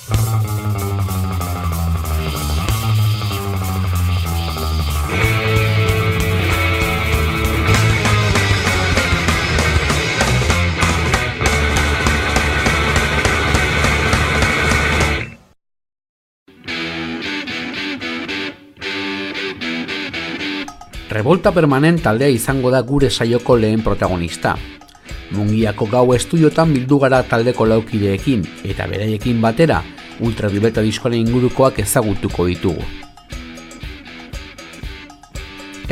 Revolta Permanent taldea izango da gure saioko lehen protagonista. Mungiako Gau estudiotan bildu gara taldeko laukideekin, eta beraiekin batera, Ultravioleta diskoaren ingurukoak ezagutuko ditugu.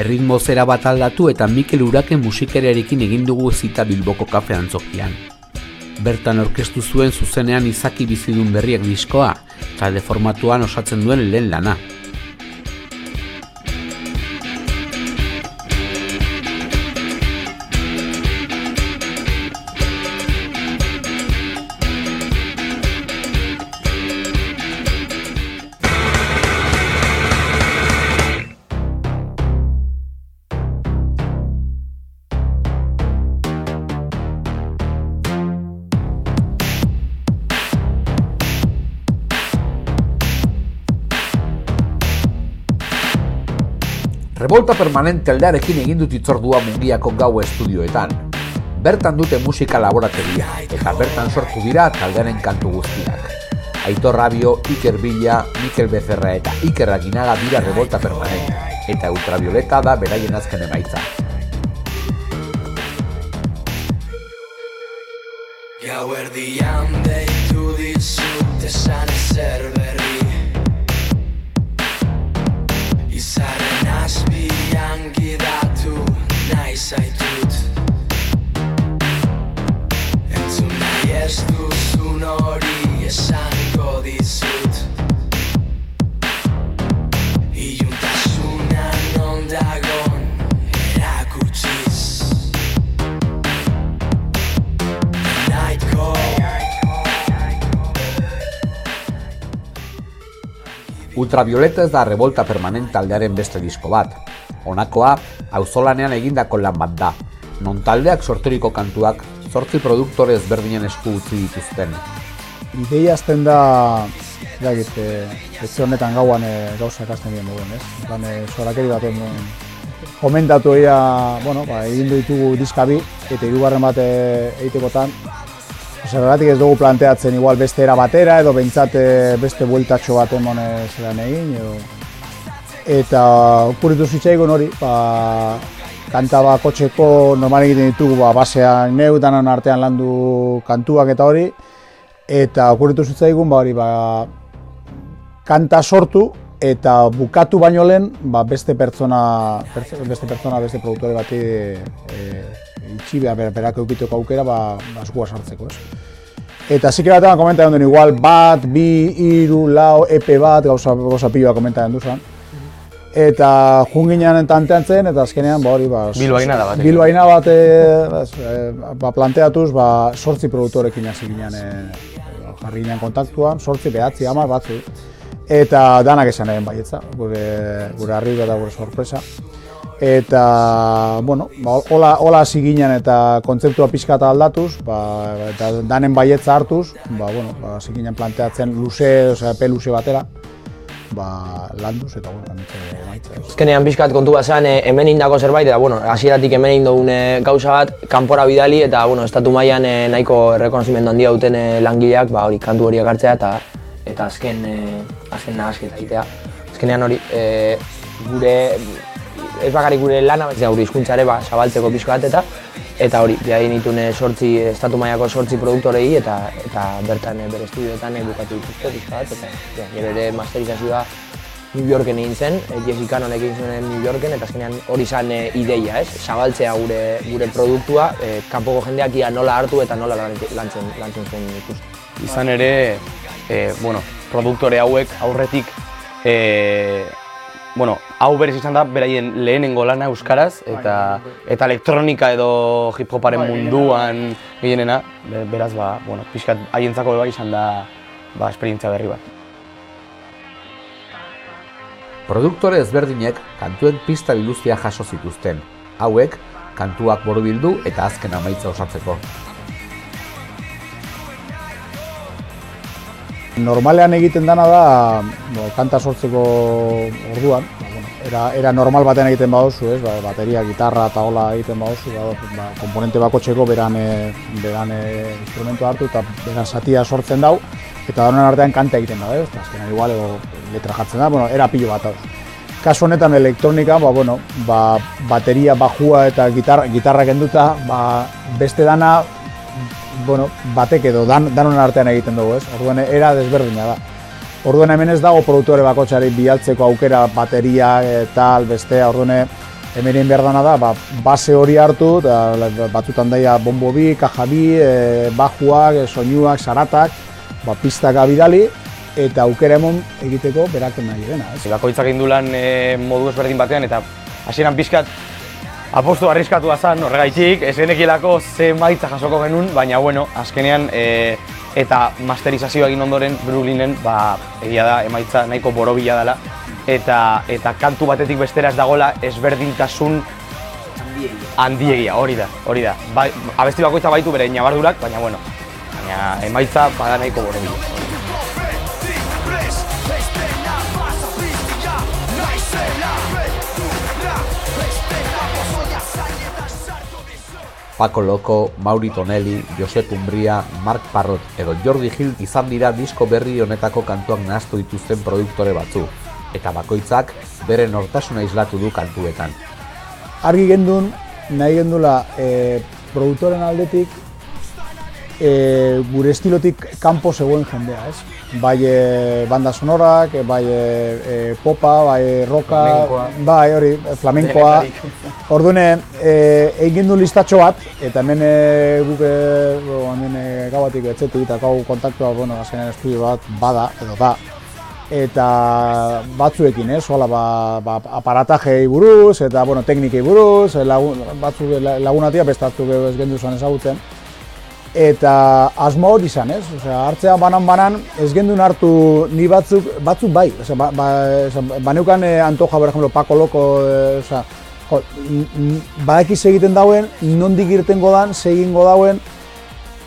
Erritmo zera bat aldatu eta Mikel Uraken musikariarekin egin dugu zita Bilboko kafe antzokian. Bertan aurkeztu zuen zuzenean Izaki Bizidun Berriak diskoa, talde formatuan osatzen duen lehen lana. Revolta Permanent taldearekin egin dut hitzordua Mungiako Gau estudioetan. Bertan dute musika laborategia, eta bertan sortu dira taldearen kantu guztiak. Aitor Rabio, Iker Villa, Mikel Becerra eta Iker Aginaga dira Revolta Permanent, eta Ultravioleta da beraien azken emaitza. Gauerdian deitu dizut esan ezer berri, izarren azpian gidatu nahi zaitut. Entzun nahi ez duzun hori esango dizut, iluntasunan non dagon erakutsiz. Ultravioleta ez da Revolta Permanent taldearen beste disko bat. Honakoa, auzolanean egindako lan bat da, non taldeak sorturiko kantuak 8 produktore ezberdinen esku utzi dituzten. Ideia azten da, ez honetan gauan gauzak azten dien dugun, ez? Zorakeri baten komentatu egin ditugu diska bi, eta hirugarren bat egitekotan, zergatik ez dugu planteatzen igual beste era batera, edo behintzat beste bueltatxo bat emon zelan egin, eta okurritu zitzaigun hori, kanta bakotxeko normal egiten ditugu basean neu, danan artean landu kantuak eta hori, eta okurritu zitzaigun kanta sortu eta bukatu baino lehen beste produktore bati itxi berak eukiteko aukera eskua sartzeko, ez? Eta zikera batean komentatzen duen igual bat, bi, hiru, lau, EP bat, gauza piloa komentatzen duzan. Eta junginen tanteantzen, eta azkenean bilbaina bat planteatuz 8 produktorekin hasi ginen jarri ginen kontaktuan, 8, 9, 10 batzu. Eta danak esan egin baietza, gure harri eta gure sorpresa. Eta, hola hasi ginen eta kontzeptua pixka eta aldatuz, eta danen baietza hartuz, hasi ginen planteatzen epe luze batera, landuz eta emaitza. Azkenean pixkat kontu bat zen, hemen indako zerbait, eta hasieratik hemen indogun gauza bat, kanpora bidali, eta estatu mailan nahiko errekonozimendu handia duten langileak, kantu horiek hartzea, eta azken nahasketa egitea. Azkenean hori, ez bakarrik gure lana, gure hizkuntzare zabaltzeko pixka bat eta hori, behar nituen estatu mailako 8 produktorei eta bertan bere estudioetan bukatu dituzte pixka bat, eta bere masterizazioa New Yorken egin zen, Jessica Nonek egin zuen New Yorken, eta azkenean hori zen ideia, zabaltzea gure produktua, kanpoko jendeak ia nola hartu eta nola lantzen zen ikusten. Izan ere, produktore hauek aurretik hau berez izan da beraien lehenengo lana euskaraz eta elektronika edo hip-hoparen munduan gehienena, beraz pixkat haientzako izan da esperientzia berri bat. Produktore ezberdinek kantuen pista biluztia jaso zituzten, hauek kantuak borobildu eta azken amaitza osatzeko. Normalean egiten dana da, kanta sortzeko orduan, era normal batean egiten baduzu, ez? Bateria, gitarra eta hola egiten baduzu, komponente bakotxeko beran instrumentu hartu eta beran satia sortzen dau, eta honen artean kanta egiten da, ez? Azkenan igual edo letra jartzen da, era pilo bat hau. Kasu honetan elektronika, bateria, bajua eta gitarra kenduta, beste dana, batek edo danon artean egiten dugu, ez? Orduan era desberdina da. Orduan hemen ez dago produktore bakotxari bialtzeko aukera bateria tal bestea, orduan hemen behar dana da, base hori hartu, batzutan daia bombo bi, kaja bi, bajuak, soinuak, saratak, pistaka bidali, eta aukera emon egiteko berak nahi dena. Bakoitzak egin du lan modu ezberdin batean, eta hasieran pixkat apostu arriskatua zen, horregaitik, ez genekielako ze emaitza jasoko genuen, baina azkenean eta masterizazioa egin ondoren Brooklynen egia da emaitza nahiko borobila dela, eta kantu batetik bestera ez dagoela ezberdintasun handiegia, hori da. Abesti bakoitza baitu bere ñabardurak, baina emaitza bada nahiko borobila. Paco Loco, Mauri Tonelli, Josep Umbria, Marc Parrot edo Jordi Gil izan dira disko berri honetako kantuak nahastu dituzten produktore batzu, eta bakoitzak bere nortasuna islatu du kantuetan. Argi gendun, nahi gendula produktoren aldetik gure estilotik kanpo zegoen jendea, ez? Bai banda sonorak, bai popa, bai roka, bai hori, flamenkoa. Orduan egin du listatxo bat, eta hemen guk gauatik etxetik eta gau kontaktua, azkenean estudio bat bada, edo da. Eta batzuekin, hola, aparatajei buruz, eta teknikei buruz, batzuk lagunatia, beste batzuk ez gendu zuen ezagutzen. Eta asmo hori izan, ez? Hartzea banan ez gendun hartu ni batzuk bai. Baneukan antoja, por ejemplo, Paco Loco, badakiz egiten dauen, nondik irtengo dan, segingo dauen,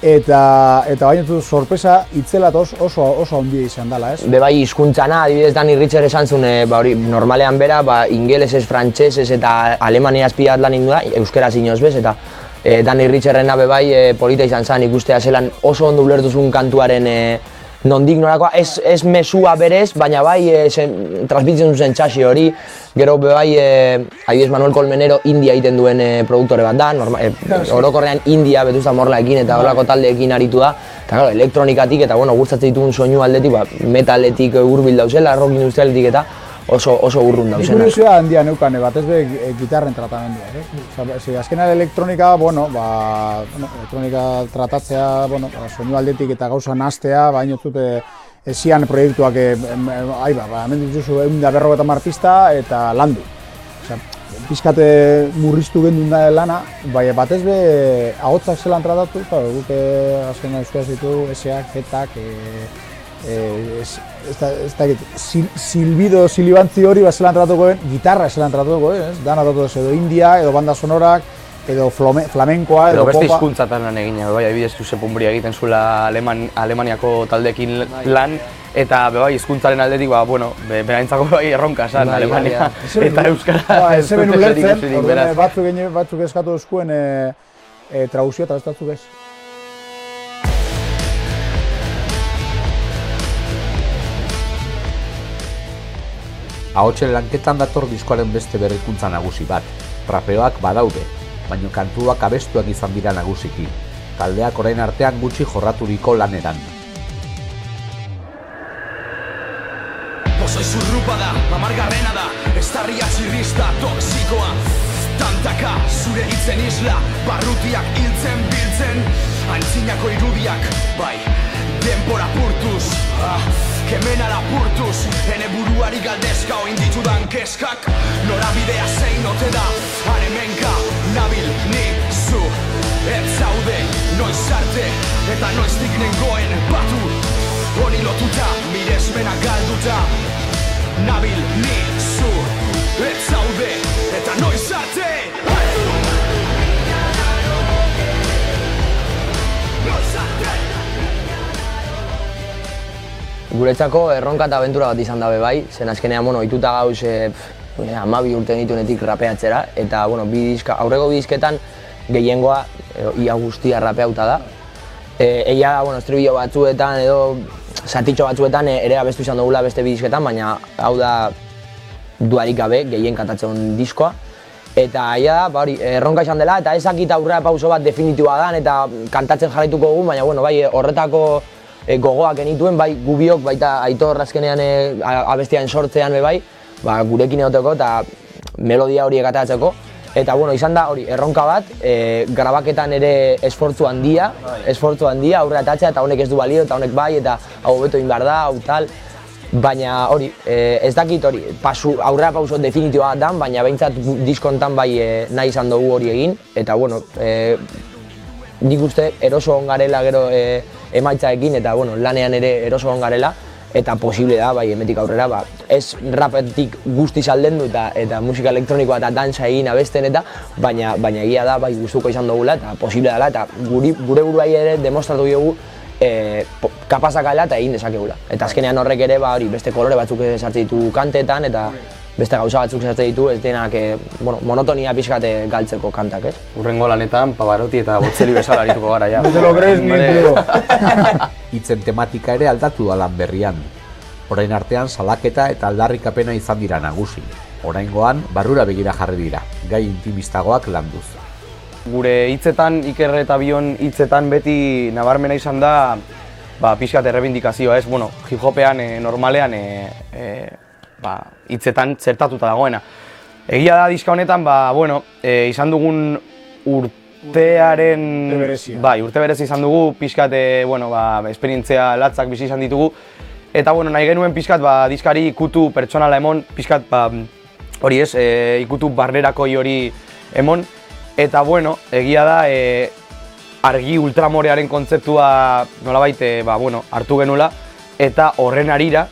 eta baina sorpresa itzela oso handia izan dela, ez? Bai hizkuntzana, adibidez Dani Richter esan zuen, normalean bera, ingelesez, frantsesez eta alemaniaz pilat lan indua, euskeraz inoz bez, eta Dani Richterrena bai polita izan zen ikustea zelan oso ondo ulertuzun kantuaren nondik norakoa, ez mesua berez, baina bai transmititzen zuzen txasi hori, gero bai adibidez Manuel Colmenero India egiten duen produktore bat da, orokorrean India betuzta morlaekin eta horrelako taldeekin aritu da, eta elektronikatik eta gustatzen dituen soinu aldetik, metaletik hurbil dauzela, rock industrialetik eta oso urrun dauzena. Kuriosia handia neukan, batez be gitarren tratamendua. Azkenean elektronika, elektronika tratatzea, soinu aldetik eta gauza nahaztea, baina zute ezian proiektuak, hemen dituzu 150 pista eta landu. Pizkate murriztu gendun da lana, baina batez be ahotzak zelan tratatu, guk azkenean euskaraz ditu, eseak, zetak, silbido, silibantzi hori zelan tratatuko gitarra zelan tratatuko, dana tratatuko edo India, edo banda sonorak, edo flamenkoa, edo popa. Beste hizkuntzatan lan egina, adibidez Josep Umbria egiten zuela Alemaniako taldeekin lan, eta hizkuntzaren aldetik, beraintzako erronka zen Alemania eta euskara. Ez zeben ulertzen, batzuk eskatu duzkuen trauzio eta ez batzuk ez. Ahotsen lanketan dator diskoaren beste berrikuntza nagusi bat. Rapeoak badaude, baina kantuak abestuak izan dira nagusiki. Taldeak orain artean gutxi jorraturiko laneran. Pozoi zurrupa da, amargarrena da, estarria txirrista, toksikoa. Tantaka, zure hitzen isla, barrutiak hiltzen biltzen, antzinako irudiak, bai, denbora purtuz, kemena lapurtuz, ene buruari galdezka oin ditudan keskak, norabidea zein ote da, haremenka, nabil ni zu, ez zaude, noiz arte, eta noiztik nengoen batu, honi lotuta, miresmena galduta, nabil ni zu, ez zaude, eta noiz arte, Guretzako erronka eta abentura bat izan dabe bai, zen azkenean, ohituta gauz 12 urte nituenetik rapeatzera, eta, aurreko bi disketan gehiengoa ia guztia rapeauta da. Egia da, estribillo batzuetan edo zatitxo batzuetan ere abestu izan dugula beste bi disketan, baina hau da dudarik gabe gehien kantatzen diskoa. Eta egia da, erronka izan dela, eta ezakit aurrera pauso bat definitiua dan, eta kantatzen jarraituko dugu, baina bai, horretako gogoak genituen, bai gubiok, baita Aitor azkenean abestian sortzean bai, gurekin egoteko eta melodia horiek ateratzeko. Eta izan da erronka bat, grabaketan ere esfortzu handia aurrera atatzea, eta honek ez du balio, eta honek bai, eta hau beto egin behar da, hau tal. Baina ez dakit aurrera pauso definitiua dan, baina behintzat diskontan bai nahi izan dugu hori egin. Eta nik uste eroso on garela gero emaitzaekin, eta lanean ere eroso on garela. Eta posible da, bai, hemetik aurrera, ez rapetik guztiz aldendu eta musika elektronikoa eta dantza egin abesten eta, baina egia da, bai, gustuko izan dugula eta posible dela, eta gure buruai ere demostratu dugu kapazakala eta egin dezakegula. Eta azkenean horrek ere, beste kolore batzuk sartzen ditu kantetan eta beste gauza batzuk sartzen ditu, ez denak monotonia pixkate galtzeko kantak, ez? Urrengo lanetan Pavarotti eta Botzeli bezala arituko gara, ja. No te lo crees ni tío. Hitzen tematika ere aldatu da lan berrian. Orain artean salaketa eta aldarrikapena izan dira nagusi. Oraingoan barrura begira jarri dira, gai intimistagoak landuz. Gure hitzetan, Iker eta Bion hitzetan beti nabarmena izan da pixkat errebindikazioa, ez? Hip-hopean normalean hitzetan zertatuta dagoena. Egia da diska honetan, izan dugun urtearen... urte berezi izan dugu, pixkat, esperientzia latzak bizi izan ditugu. Eta nahi genuen pixkat diskari ikutu pertsonala emon, pixkat hori ez, ikutu barnerakoi hori emon. Eta egia da argi ultramorearen kontzeptua nolabait hartu genula eta horren harira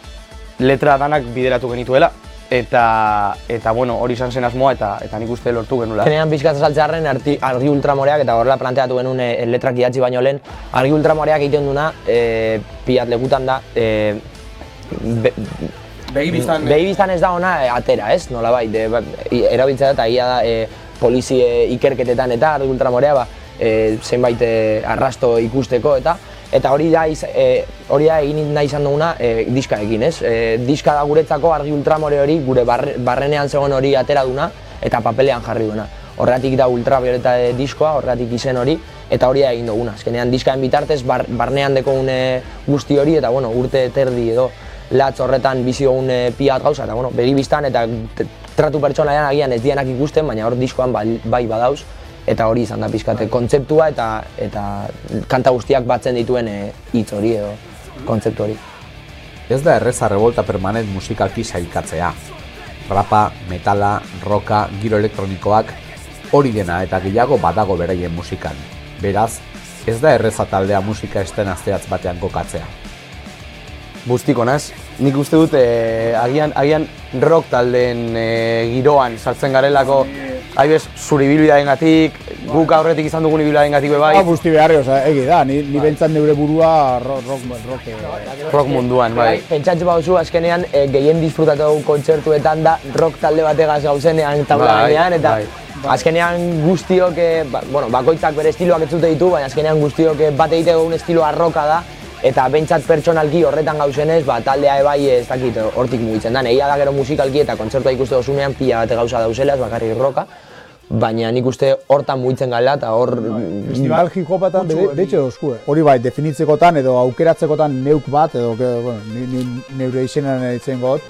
letra danak bideratu genituela. Eta hori izan zen asmoa eta nik uste lortu genula. Zenean pixkat azaltzearen argi ultramoreak eta horrela planteatu genuen letrak idatzi baino lehen, argi ultramoreak egiten duna pilat lekutan da Begibiztan ez da ona atera, ez? Nolabait, erabiltzea da eta egia da polizi ikerketetan eta argi ultramorea zenbait arrasto ikusteko eta hori da egin nahi izan duguna diskaekin, ez? Diska da guretzako argi ultramore hori gure barrenean zegoen hori atera duna eta papelean jarri duena. Horregatik da ultravioleta diskoa, horregatik izen hori, eta hori egin duguna. Azkenean diskaen bitartez barnean dekogun guzti hori eta urte terdi edo latz horretan bizi dugun piat gauza eta begibiztan eta tratu pertsonalean agian ez dienak ikusten, baina hor diskoan bai badauz. Eta hori izan da pixkate kontzeptua eta kanta guztiak batzen dituen hitz hori edo kontzeptu hori. Ez da erreza revolta permanent musikalki sailkatzea. Rapa, metala, rocka, giro elektronikoak hori dena eta gehiago badago beraien musikan. Beraz, ez da erreza taldea musika estena zehatz batean kokatzea. Guztiko naz, nik uste dut agian rock taldeen giroan sartzen garelako haibez zure ibilbidearengatik, guk aurretik izan dugun ibilbidearengatik bai. Guzti beharri, egi da, ni bentsat neure burua rock munduan, bai. Pentsatzu bauzu azkenean gehien disfrutatu kontzertuetan da rock talde bategaz gauzenean taulanean eta azkenean guztiok, bakoitzak bere estiloak ez dute ditu, baina azkenean guztiok bat egiteko un estiloa rocka da eta bentsat pertsonalki horretan gauzenez, taldea bai ez dakit hortik mugitzen da. Egia da gero musikalki eta kontzertua ikuste dozunean pila bate gauza dauzela, ez bakarrik rocka, baina nik uste hortan mugitzen gala eta hor... Festival hip-hopetan behitxe dozku, hori bai, definitzekotan edo aukeratzekotan neuk bat, edo neure izenean ditzen got,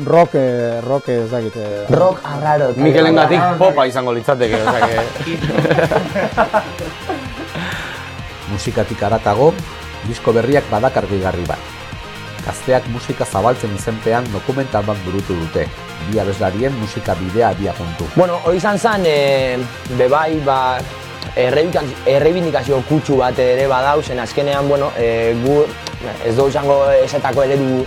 rock ez dakit... Rock arraro. Mikelengatik popa izango litzateke, Musikatik haratago, disko berriak badakar gehigarri bat. Gazteak musika zabaltzen izenpean dokumental bat burutu dute, bi abeslarien musika bidea abiapuntu. Hori izan zen, bebai, errebindikazio kutsu bat ere badauzen, azkenean, gu ez dugu izango esetako eredu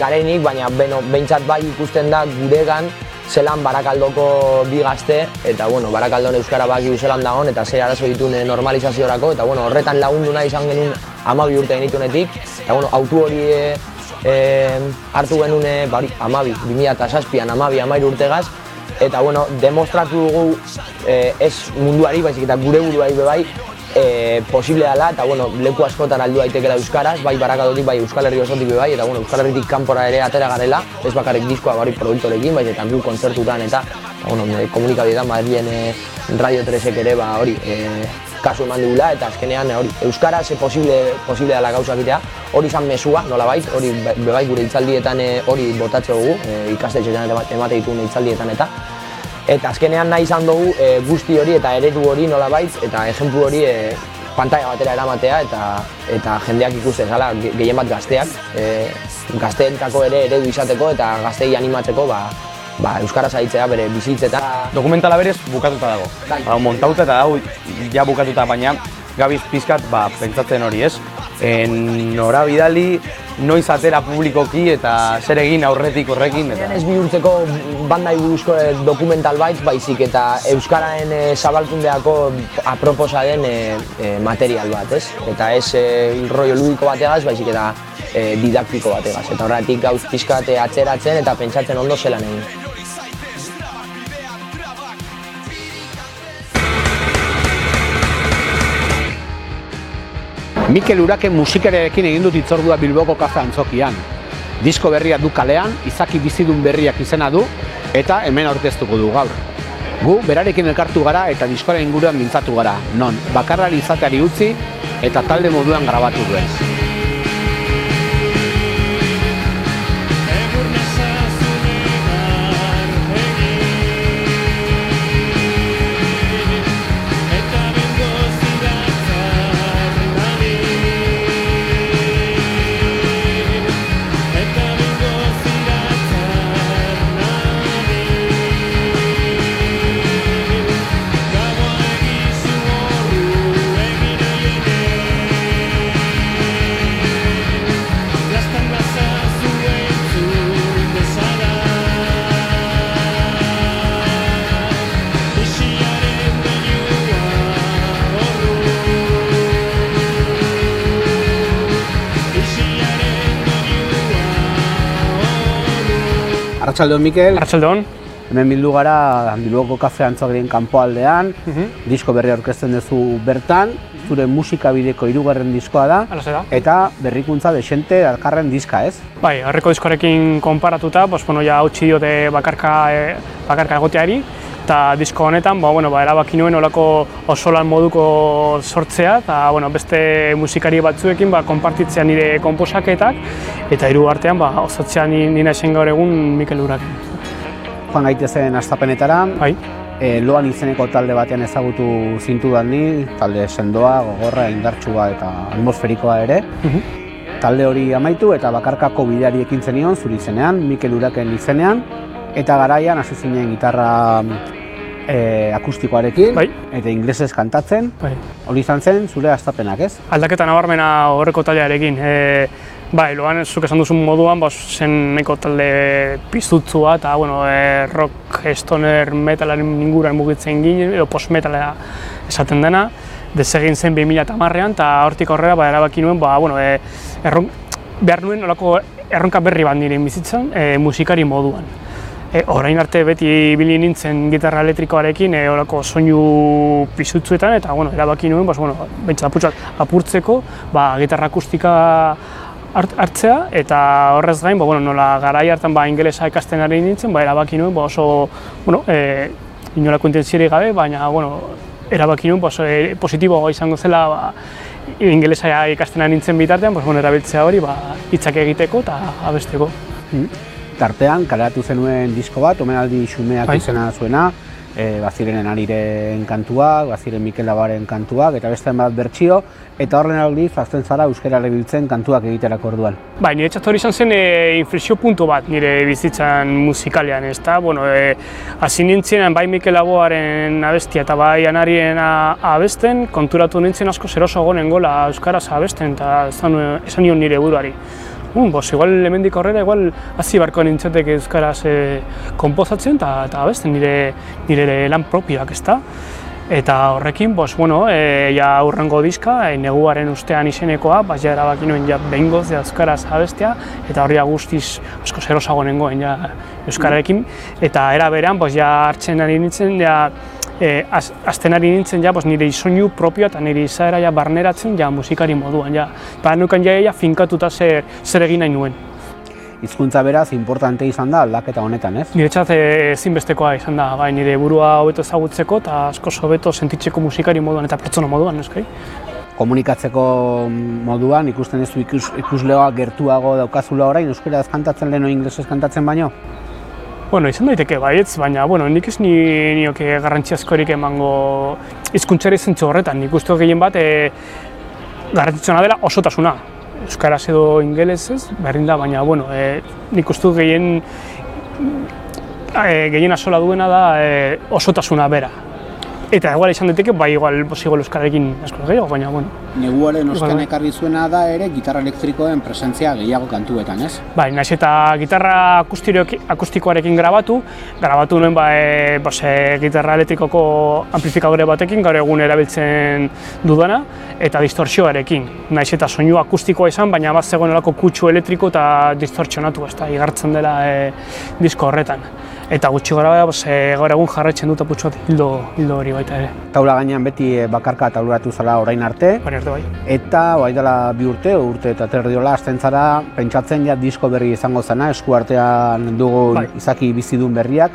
garenik, baina behintzat bai ikusten da guregan zelan Barakaldoko bi gazte, eta Barakaldon euskara baki zelan dagoen, eta zer arazo dituen normalizaziorako, eta horretan lagundu nahi izan genuen 12 urte genituenetik, eta bueno, autu hori hartu genuen 2007an 12-13 urtegaz, eta bueno, demostratu dugu ez munduari, baizik eta gure buruari bai, posible dela, eta bueno, leku askotan aldu daitekela euskaraz, bai Barakadotik, bai Euskal Herri osotik bai, eta bueno, Euskal Herritik kanpora ere atera garela, ez bakarrik diskoa bari produktorekin, bai eta gu kontzertutan eta bueno, komunikabideetan Madrilen Radio 3ek ere hori kasu eman digula, eta azkenean hori euskaraz posible dela gauzak egitea, hori izan mesua, nolabait, hori bai gure hitzaldietan hori botatze dugu, ikastetxeetan emate dituen hitzaldietan eta azkenean nahi izan dugu guzti hori eta eredu hori nolabait, eta ejemplu hori pantaila batera eramatea eta jendeak ikusten zala, gehien bat gazteak, gazteentzako ere eredu izateko eta gazteei animatzeko euskaraz aritzea bere bizitzetan. Dokumentala berez bukatuta dago. Montauta eta dago ja bukatuta, baina gabiz pizkat pentsatzen hori, ez? Nora bidali, noiz atera publikoki eta zer egin aurretik horrekin. Ez bihurtzeko bandai buruzko dokumental baizik eta euskararen zabalkundeako aproposa den material bat, ez? Eta ez rollo ludiko bategaz, baizik eta didaktiko bategaz. Eta horretik gauz pizkat atzeratzen eta pentsatzen ondo zelan egin. Mikel Uraken musikariarekin egin dut hitzordua Bilboko Kafe Antzokian. Disko berria du kalean, Izaki bizidun berriak izena du, eta hemen aurkeztuko du gaur. Gu berarekin elkartu gara eta diskoaren inguruan mintzatu gara, non bakarrari izateari utzi eta talde moduan grabatu duen. Arratsaldeon Mikel. Arratsaldeon. Hemen bildu gara Bilboko Kafe Antzokien kanpoaldean, disko berria aurkezten duzu bertan, zure musikabideko 3. diskoa da, eta berrikuntza dexente dakarren diska, ez? Bai, aurreko diskoarekin konparatuta, ja hautsi diote bakarka egoteari, eta disko honetan erabaki nuen olako osolan moduko sortzea, eta beste musikari batzuekin konpartitzea nire konposaketak, eta hiru artean osatzea nina esen gaur egun Mikel Uraken. Joan gaitezen hastapenetara, Loan izeneko talde batean ezagutu zintudan ni, talde sendoa, gogorra, indartsua eta atmosferikoa ere. Talde hori amaitu eta bakarkako bideari ekin zenion, zuri izenean, Mikel Uraken izenean, eta garaian hasi zinen gitarra akustikoarekin eta inglesez kantatzen. Hori izan zen zure hastapenak, ez? Aldaketa nabarmena horreko taldearekin. Loan zuk esan duzun moduan zen nahiko talde piztutzua eta rock, stoner, metalaren inguruan mugitzen ginen, edo post-metala esaten dena. Desegin zen 2010an eta hortik aurrera erabaki nuen behar nuen olako erronka berri bat nire bizitzan musikari moduan. Orain arte beti ibili nintzen gitarra elektrikoarekin olako soinu pisutzuetan eta erabaki nuen apurtzeko gitarra akustika hartzea eta horrez gain nola garai hartan ingelesa ikasten ari nintzen erabaki nuen oso inolako intentziorik gabe, baina erabaki nuen positiboa izango zela ingelesa ikasten ari nintzen bitartean erabiltzea hori hitzak egiteko eta abesteko. Tartean, kaleratu zenuen disko bat, omenaldi xumeak izena zuena, Bazirenen Ariren kantuak, Baziren Mikel Labaren kantuak, eta beste bat bertsio, eta horren aldiz azten zara euskara erabiltzen kantuak egiterako orduan. Niretzat hori izan zen inflexio puntu bat nire bizitzan musikalean, ezta? Hasi nintzen bai Mikel Laboaren abestia eta bai Anarien abesten, konturatu nintzen asko zeroso nengoela euskaraz abesten, eta esan nion nire buruari. Igual hemendik aurrera, hasi barko nintzetek euskaraz konposatzen eta abesten nire lan propioak, ezta? Eta horrekin, ja aurrengo diska, Neguaren ustean izenekoa, ja erabaki nuen ja behingoz euskaraz abestea, eta horria guztiz asko zerosago nengoen ja euskararekin, eta era berean ja hartzen ari nintzen, azten ari nintzen nire soinu propioa eta nire izaera ja barneratzen musikari moduan. Nukan ja finkatuta zer egin nahi nuen. Hizkuntza beraz, importante izan da aldaketa honetan, ez? Niretzat ezinbestekoa izan da, nire burua hobeto ezagutzeko eta askoz hobeto sentitzeko musikari moduan eta pertsona moduan, eskai? Komunikatzeko moduan, ikusten ez du ikusleoa gertuago daukazula orain, euskaraz kantatzen lehen o inglesez kantatzen baino? Izan daiteke baietz, baina nik ez nioke garrantzi askorik emango hizkuntzari zentzu horretan. Nik uste gehien bat garrantzitsuna dela osotasuna. Euskaraz edo ingelesez, berdin da, baina nik uste gehien asola duena da osotasuna bera. Eta igual izan daiteke, igual euskararekin asko gehiago, baina Neguaren ostean ekarri zuena da ere gitarra elektrikoen presentzia gehiago kantuetan, ez? Naiz eta gitarra akustikoarekin grabatu nuen gitarra elektrikoko amplifikadore batekin, gaur egun erabiltzen dudana, eta distorsioarekin. Naiz eta soinu akustikoa izan, baina bat zegoenelako kutsu elektriko eta distortsionatu, igartzen dela disko horretan. Eta gutxi gara gaur egun jarraitzen dut aputxo bat hildo hori baita ere. Taula gainean beti bakarka tauluratu zala orain arte. Eta dela 2 urte eta terdiola hasten zara pentsatzen disko berri izango zena, eskuartean dugun izaki bizidun berriak.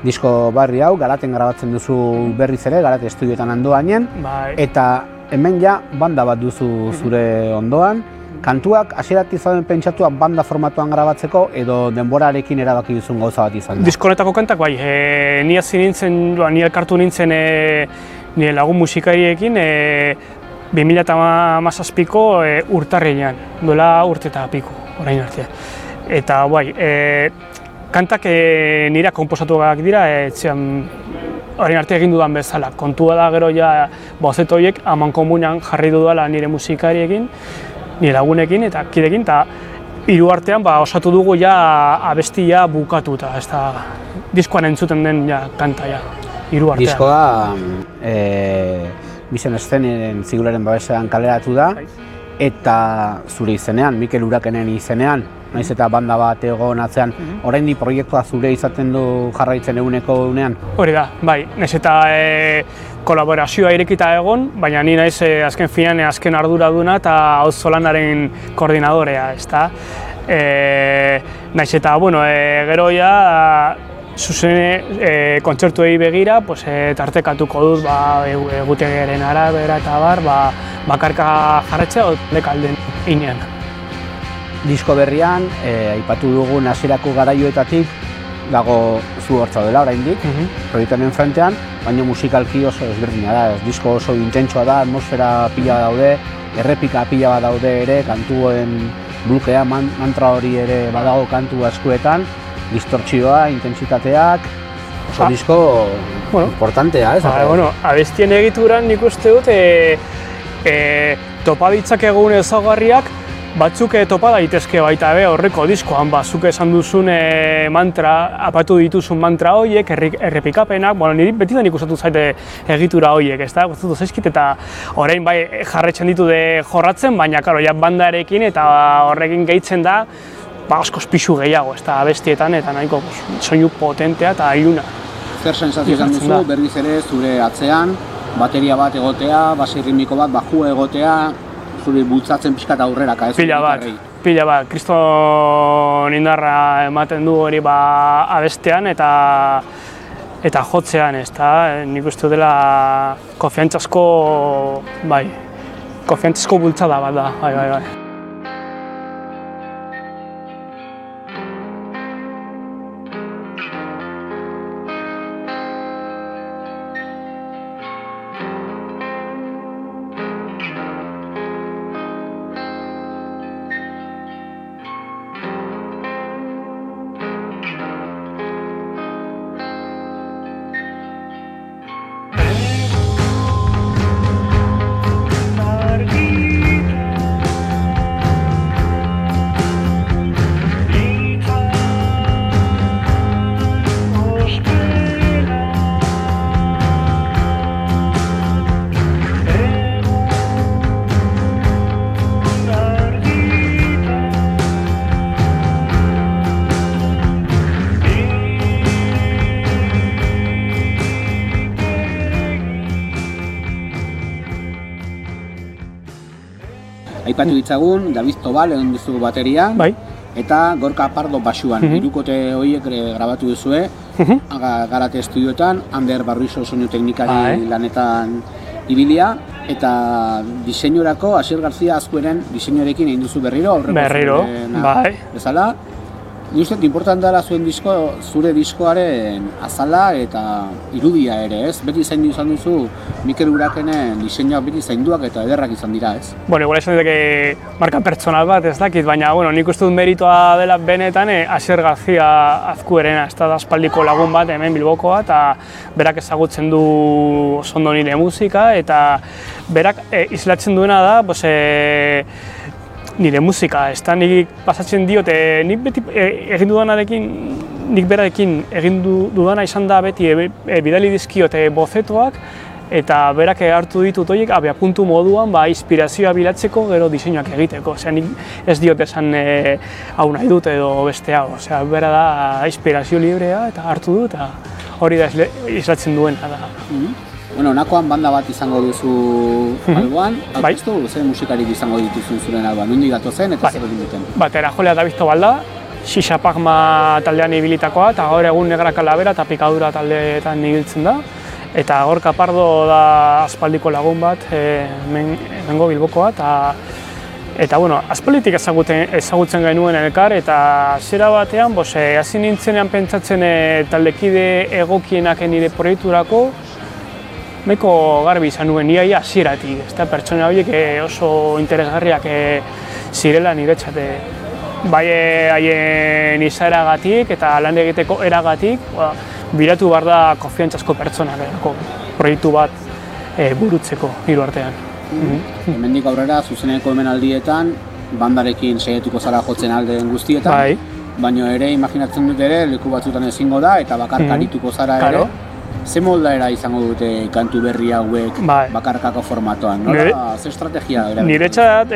Disko berri hau, Garaten grabatzen duzu berriz ere, Garate estudioetan ondoanen. Eta hemen banda bat duzu zure ondoan. Kantuak hasieratik zauden pentsatuak banda formatuan grabatzeko edo denborarekin erabaki duzun gauza bat izan da? Disko honetako kantak ni hasi nintzen, ni elkartu nintzen nire lagun musikariekin 2017ko urtarrilean, duela urte eta piko, orain arte. Eta kantak nire konposatuak dira, orain arte egin dudan bezala. Kontua da gero bozet horiek amankomunean jarri dudala nire musikariekin, nire lagunekin eta kidekin, eta hiru artean osatu dugu abestia bukatuta, ez da diskoan entzuten den kanta hiru artean. Diskoa Bizen Eszenen Zigularen babesean kaleratu da, eta zure izenean, Mikel Urakenen izenean, naiz eta banda bat egon atzean, oraindik proiektua zure izaten du jarraitzen eguneko unean? Hori da, naiz eta kolaborazioa irekita egon, baina ni naiz azken finean azken arduraduna eta auzolanaren koordinadorea, ezta? Naiz eta, gero zuzene kontzertuei begira, tartekatuko dut egutegiaren arabera eta bakarka jarratzea lekalden inean. Disko berrian, aipatu dugun hasierako garaioetatik dago zu hortza dela oraindik, proiektuaren frontean, baina musikalki oso ezberdina da, disko oso intentsua da, atmosfera pila daude, errepika pila bat daude ere, kantuen blukea, mantra hori ere badago kantu askoetan, distortzioa, intentsitateak, oso disko importantea, ez? Abestien egituran nik uste dut topa ditzakegun ezaugarriak batzuk topa daitezke baita horreko diskoan, zuk esan duzun mantra, apatu dituzun mantra horiek, errepikapenak, niri beti da nik gustatu zaite egitura horiek, ez da, gustatu zaizkit eta orain jarraitzen ditude jorratzen, baina bandarekin eta horrekin gehitzen da askoz pixu gehiago, ez da, abestietan eta nahiko soinu potentea eta iluna. Zer sensazio izan duzu, berriz ere zure atzean, bateria bat egotea, base ritmiko bat, bajua egotea, zure bultzatzen pixkat aurreraka, ez? Pila bat, kriston indarra ematen du hori abestean eta jotzean, ez da, nik uste dela konfiantzazko bultzada bat da, bai. esplikatu ditzagun, David Tobal egon duzu baterian, Bai. eta Gorka Pardo basuan, hirukote horiek grabatu duzue, Garate Estudioetan, Ander Barruizo soinu teknikari lanetan ibilia, eta diseinurako Asier Garzia Azkueren diseinuarekin egin duzu berriro, Berriro, bai. Bezala, ni uste importante dela zure diskoaren azala eta irudia ere, ez? Beti zaindu izan duzu Mikel Urakenen diseinuak beti zainduak eta ederrak izan dira, ez? Bueno, igual esan diteke marka pertsonal bat ez dakit, baina nik uste dut meritoa dela benetan Asier Garzia Azkuerena, ez da aspaldiko lagun bat hemen Bilbokoa, eta berak ezagutzen du oso ondo nire musika, eta berak islatzen duena da, nire musika, ez da nik pasatzen diot, nik beti egin dudanarekin, nik berarekin egin dudana izan da beti bidali dizkiot bozetoak, eta berak hartu ditut horiek abiapuntu moduan inspirazioa bilatzeko gero diseinuak egiteko. Osea, nik ez diot esan hau nahi dut edo beste hau. Osea, bera da inspirazio librea eta hartu dut, eta hori da islatzen duena da. Bueno, honakoan banda bat izango duzu alboan, aurkeztu, zer musikarik izango dituzun zuren alboan, nondik gatozen eta zer egin duten? Batera jolea David Tobal da, Xixa Pagma taldean ibilitakoa, eta gaur egun Negra Calavera eta Pikadura taldeetan ibiltzen da. Eta Gorka Pardo da aspaldiko lagun bat, hemengo Bilbokoa, eta bueno, aspalditik ezagutzen genuen elkar, eta zera batean, hasi nintzenean pentsatzen taldekide egokienak nire proiekturako, nahiko garbi izan nuen iaia hasieratik, ezta pertsona horiek oso interesgarriak zirela niretzat. Bai haien izaeragatik eta lan egiteko eragatik, bilatu behar da konfiantzazko pertsonak proiektu bat burutzeko hiru artean. Hemendik aurrera zuzeneko emanaldietan bandarekin saiatuko zara jotzen aldeen guztietan, baina ere imaginatzen dut ere leku batzutan ezingo da eta bakarkarituko zara ere. Ze moldaera izango dute kantu berri hauek bakarkako formatoan, nola? Ze estrategia? Niretzat,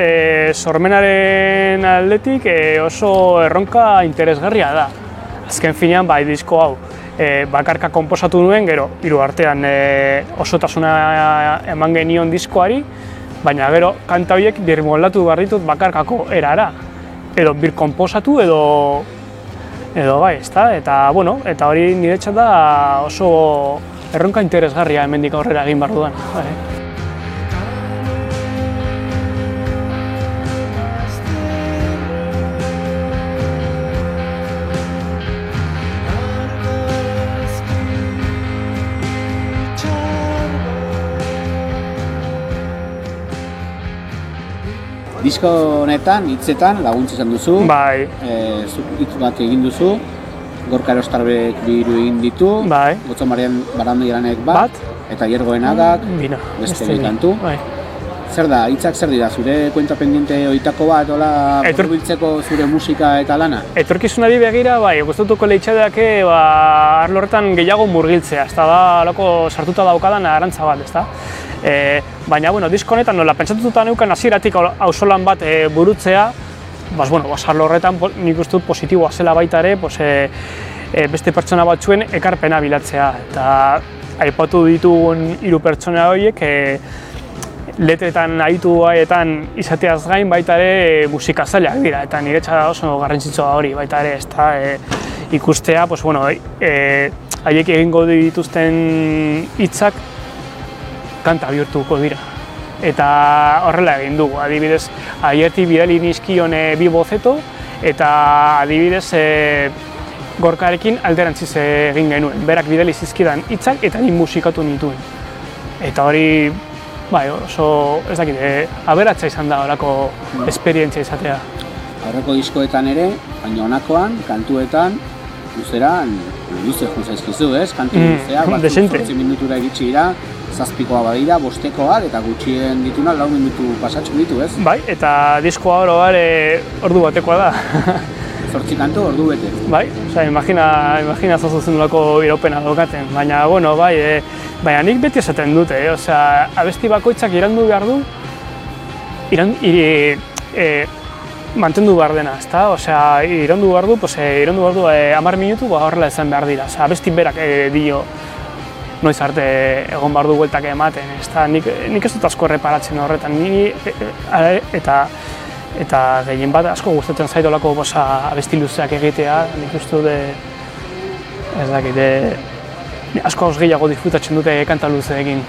sormenaren aldetik oso erronka interesgarria da. Azken finean, disko hau bakarka konposatu nuen, gero hiru artean osotasuna eman genion diskoari, baina gero kanta horiek birmoldatu behar ditut bakarkako erara. Edo birkonposatu edo bai, ezta? Eta hori niretzat da oso erronka interesgarria hemendik aurrera egin behar dudan. Disko honetan, hitzetan, laguntza izan duzu. Bai. Hitz bat egin duzu. Gorka Erostarbek 2 egin ditu. Bai. Gotzo Marian Barandiranek bat. Eta Iergoenagak beste bi kantu. Zer da, hitzak zer dira? Zure kuenta pendiente horietako bat, hola, biltzeko zure musika eta lana? Etorkizunari begira, gustatuko leitxadeake arlo horretan gehiago murgiltzea. Ez da, alako sartuta daukadan arantza bat, ez da? Baina, disko honetan nola pentsatuta neukan hasieratik auzolan bat burutzea, arlo horretan nik uste dut positiboa zela baita ere, beste pertsona batzuen ekarpena bilatzea. Eta aipatu ditugun 3 pertsona horiek letretan adituetan izateaz gain baita ere musikazaleak dira, eta niretzat oso garrantzitsua hori baita ere, ezta ikustea, haiek egingo dituzten hitzak kanta bihurtuko dira. Eta horrela egin dugu, adibidez, aierti bidali nizkion 2 bozeto, eta adibidez Gorkarekin alderantziz egin genuen. Berak bidali zizkidan hitzak eta ni musikatu nituen. Eta hori, oso, ez dakit, aberatsa izan da horako esperientzia izatea. Aurreko diskoetan ere, baina honakoan, kantuetan, luzeran, luze joan zaizkizu, ez? Kantu luzeak, 8 minutura egitsi dira, 7koa badira, 5koak, eta gutxien dituna 4 minutu pasatxo ditu, ez? Bai, eta diskoa oro ordu batekoa da. 8 kantu ordu bete. Bai, imagina zazuzen nolako iraupena daukaten, baina, baina nik beti esaten dute, abesti bakoitzak irandu behar du, mantendu behar dena, ezta? Irandu behar du 10 minutu horrela izan behar dira, abesti berak dio noiz arte egon behar du bueltak ematen, nik ez dut asko erreparatzen horretan, eta gehien bat asko gustatzen zait olako abesti luzeak egitea, nik uste dut, ez dakit, asko gehiago disfrutatzen dute kanta luzeekin.